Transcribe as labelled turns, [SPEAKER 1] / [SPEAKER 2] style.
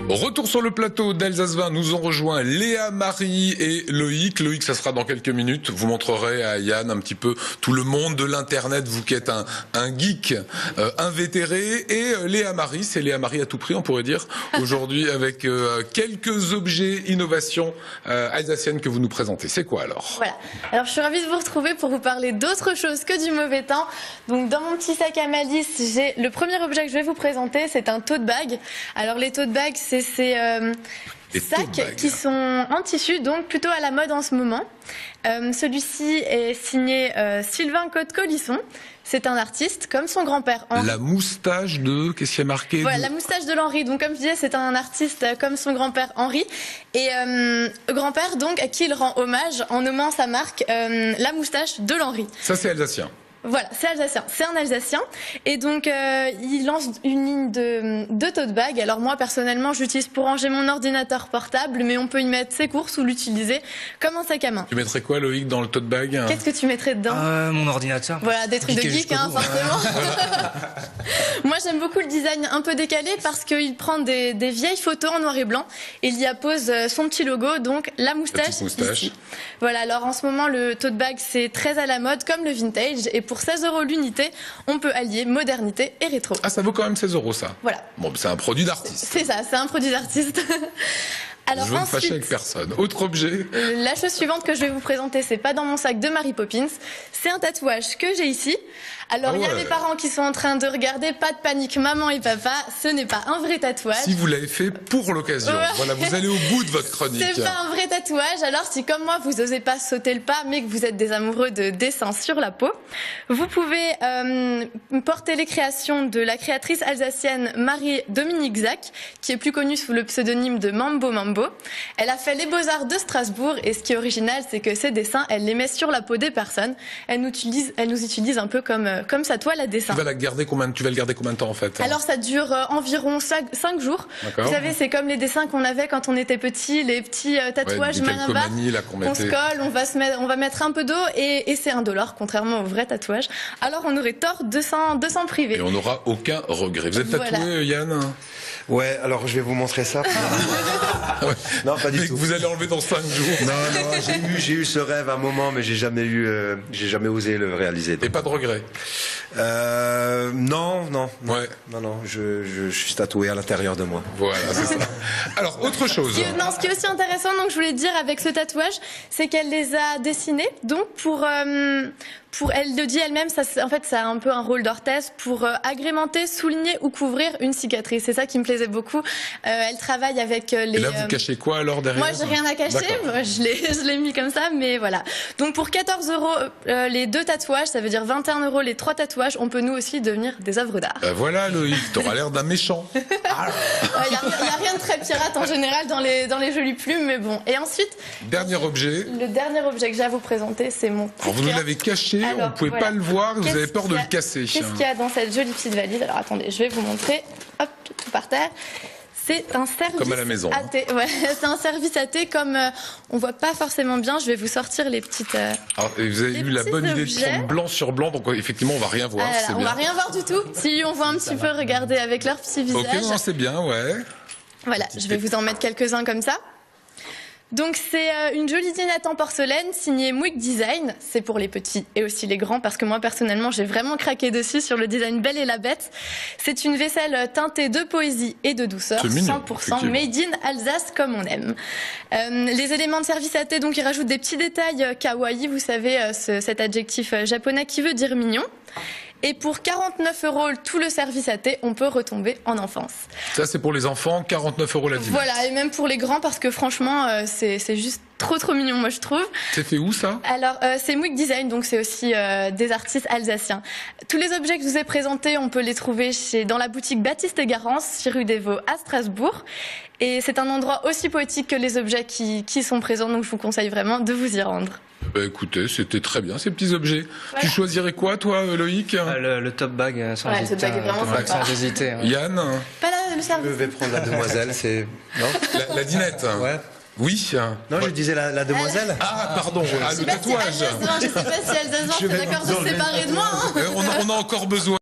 [SPEAKER 1] Retour sur le plateau d'Alsace 20, nous ont rejoint Léa, Marie et Loïc. Loïc, ça sera dans quelques minutes. Vous montrerez à Yann un petit peu tout le monde de l'internet, vous qui êtes un geek invétéré. Et Léa Marie, c'est Léa Marie à tout prix, on pourrait dire, aujourd'hui, avec quelques objets, innovations alsaciennes que vous nous présentez. C'est quoi alors?
[SPEAKER 2] Voilà. Alors je suis ravie de vous retrouver pour vous parler d'autre chose que du mauvais temps. Donc dans mon petit sac à malice, j'ai le premier objet que je vais vous présenter, c'est un tote bag. Alors les tote bags, c'est ces sacs qui sont en tissu, donc plutôt à la mode en ce moment. Celui-ci est signé Sylvain Côte-Colisson. C'est un artiste, comme son grand-père Henri.
[SPEAKER 1] La moustache de... Qu'est-ce qui est marqué?
[SPEAKER 2] Voilà, la moustache de l'Henri. Donc, comme je disais, c'est un artiste comme son grand-père Henri. Et grand-père, donc, à qui il rend hommage en nommant sa marque la moustache de l'Henri.
[SPEAKER 1] Ça, c'est alsacien.
[SPEAKER 2] Voilà, c'est alsacien, c'est un alsacien. Et donc, il lance une ligne de tote bag. Alors moi, personnellement, j'utilise pour ranger mon ordinateur portable, mais on peut y mettre ses courses ou l'utiliser comme un sac à main.
[SPEAKER 1] Tu mettrais quoi, Loïc, dans le tote bag?
[SPEAKER 2] Qu'est-ce que tu mettrais dedans?
[SPEAKER 3] Mon ordinateur.
[SPEAKER 2] Voilà, des trucs de geek, hein, forcément. Moi, j'aime beaucoup le design un peu décalé parce qu'il prend des vieilles photos en noir et blanc et il y appose son petit logo, donc la moustache. Ici. Voilà, alors en ce moment, le tote bag, c'est très à la mode, comme le vintage. Et pour 16 € l'unité, on peut allier modernité et rétro.
[SPEAKER 1] Ah, ça vaut quand même 16 € ça.
[SPEAKER 2] Voilà.
[SPEAKER 1] Bon, c'est un produit d'artiste.
[SPEAKER 2] C'est ça, c'est un produit d'artiste. Alors
[SPEAKER 1] je veux
[SPEAKER 2] ensuite,
[SPEAKER 1] me fâcher avec personne. Autre objet.
[SPEAKER 2] La chose suivante que je vais vous présenter, c'est pas dans mon sac de Mary Poppins. C'est un tatouage que j'ai ici. Alors il y a mes parents qui sont en train de regarder. Pas de panique, maman et papa. Ce n'est pas un vrai tatouage.
[SPEAKER 1] Si vous l'avez fait pour l'occasion. Voilà, vous allez au bout de votre chronique.
[SPEAKER 2] C'est pas un vrai tatouage. Alors si comme moi vous n'osez pas sauter le pas, mais que vous êtes des amoureux de dessin sur la peau, vous pouvez porter les créations de la créatrice alsacienne Marie-Dominique Zac, qui est plus connue sous le pseudonyme de Mambo Mambo. Elle a fait les Beaux-Arts de Strasbourg et ce qui est original, c'est que ses dessins, elle les met sur la peau des personnes. Elle nous utilise un peu comme sa toile à dessin.
[SPEAKER 1] Tu vas le garder combien de temps en fait?
[SPEAKER 2] Alors ça dure environ 5 jours. Vous savez, c'est comme les dessins qu'on avait quand on était petit, les petits tatouages main à bas qu'on se colle, on va mettre un peu d'eau et c'est $1, contrairement au vrai tatouage. Alors on aurait tort de s'en priver. Et
[SPEAKER 1] on n'aura aucun regret. Vous êtes tatoué, Yann?
[SPEAKER 4] Ouais, alors je vais vous montrer ça. Non, pas du tout.
[SPEAKER 1] Vous allez enlever dans 5 jours.
[SPEAKER 4] Non, j'ai eu ce rêve à un moment, mais j'ai jamais osé le réaliser. Donc.
[SPEAKER 1] Et pas de regret?
[SPEAKER 4] Non.
[SPEAKER 1] Ouais.
[SPEAKER 4] Non, je suis tatoué à l'intérieur de moi.
[SPEAKER 1] Voilà, c'est ça. Alors, autre chose.
[SPEAKER 2] Ce qui est aussi intéressant, donc je voulais dire avec ce tatouage, c'est qu'elle les a dessinés, donc pour elle le dit elle-même, en fait, ça a un peu un rôle d'orthèse pour agrémenter, souligner ou couvrir une cicatrice. C'est ça qui me plaisait beaucoup. Elle travaille avec les...
[SPEAKER 1] Et là, vous cachez quoi alors derrière?
[SPEAKER 2] Moi, j'ai rien à cacher. Moi, je l'ai mis comme ça, mais voilà. Donc, pour 14 € les 2 tatouages, ça veut dire 21 € les 3 tatouages, on peut nous aussi devenir des œuvres d'art.
[SPEAKER 1] Voilà, Loïc, t'auras l'air d'un méchant.
[SPEAKER 2] Il y a rien de très pirate en général dans les jolies plumes, mais bon. Et ensuite...
[SPEAKER 1] Dernier objet.
[SPEAKER 2] Le dernier objet que j'ai à vous présenter, c'est mon...
[SPEAKER 1] Alors, vous nous l'avez caché. On ne pouvait pas le voir, vous avez peur de le casser.
[SPEAKER 2] Qu'est-ce qu'il y a dans cette jolie petite valise? Alors attendez, je vais vous montrer. Hop, tout par terre. C'est un service
[SPEAKER 1] comme à la maison.
[SPEAKER 2] à thé. Ouais, c'est un service à thé comme on voit pas forcément bien. Je vais vous sortir les petites.
[SPEAKER 1] Alors, vous avez eu la bonne idée de prendre blanc sur blanc, donc effectivement on va rien voir.
[SPEAKER 2] Voilà, on va rien voir du tout. Si on voit un petit peu, regardez avec leur petit visage.
[SPEAKER 1] Ok, non, c'est bien, ouais.
[SPEAKER 2] Voilà, je vais vous en mettre quelques-uns comme ça. Donc c'est une jolie dinette en porcelaine signée Mouik Design. C'est pour les petits et aussi les grands parce que moi personnellement j'ai vraiment craqué dessus sur le design Belle et la Bête. C'est une vaisselle teintée de poésie et de douceur, 100% made in Alsace comme on aime. Les éléments de service à thé, donc ils rajoutent des petits détails kawaii, vous savez cet adjectif japonais qui veut dire mignon. Et pour 49 € tout le service à thé, on peut retomber en enfance.
[SPEAKER 1] Ça, c'est pour les enfants, 49 € la dinette.
[SPEAKER 2] Voilà, et même pour les grands, parce que franchement, c'est juste trop mignon, moi, je trouve.
[SPEAKER 1] C'est fait où, ça?
[SPEAKER 2] Alors, c'est Mouik Design, donc c'est aussi des artistes alsaciens. Tous les objets que je vous ai présentés, on peut les trouver dans la boutique Baptiste et Garance, rue des Vaux à Strasbourg. Et c'est un endroit aussi poétique que les objets qui sont présents, donc je vous conseille vraiment de vous y rendre.
[SPEAKER 1] Bah écoutez, c'était très bien ces petits objets. Voilà. Tu choisirais quoi, toi, Loïc?
[SPEAKER 3] Le top bag, sans hésiter.
[SPEAKER 2] Le top bag est vraiment sympa.
[SPEAKER 3] Sans hésiter. Ouais.
[SPEAKER 1] Yann?
[SPEAKER 2] Pas le service.
[SPEAKER 4] Je vais prendre la demoiselle, c'est... Non,
[SPEAKER 1] la dinette.
[SPEAKER 4] Ouais.
[SPEAKER 1] Oui.
[SPEAKER 4] Non, je disais la demoiselle.
[SPEAKER 1] Ah, pardon, le tatouage.
[SPEAKER 2] Je sais pas si Alsace, c'est d'accord de se séparer de moi.
[SPEAKER 1] On a encore besoin.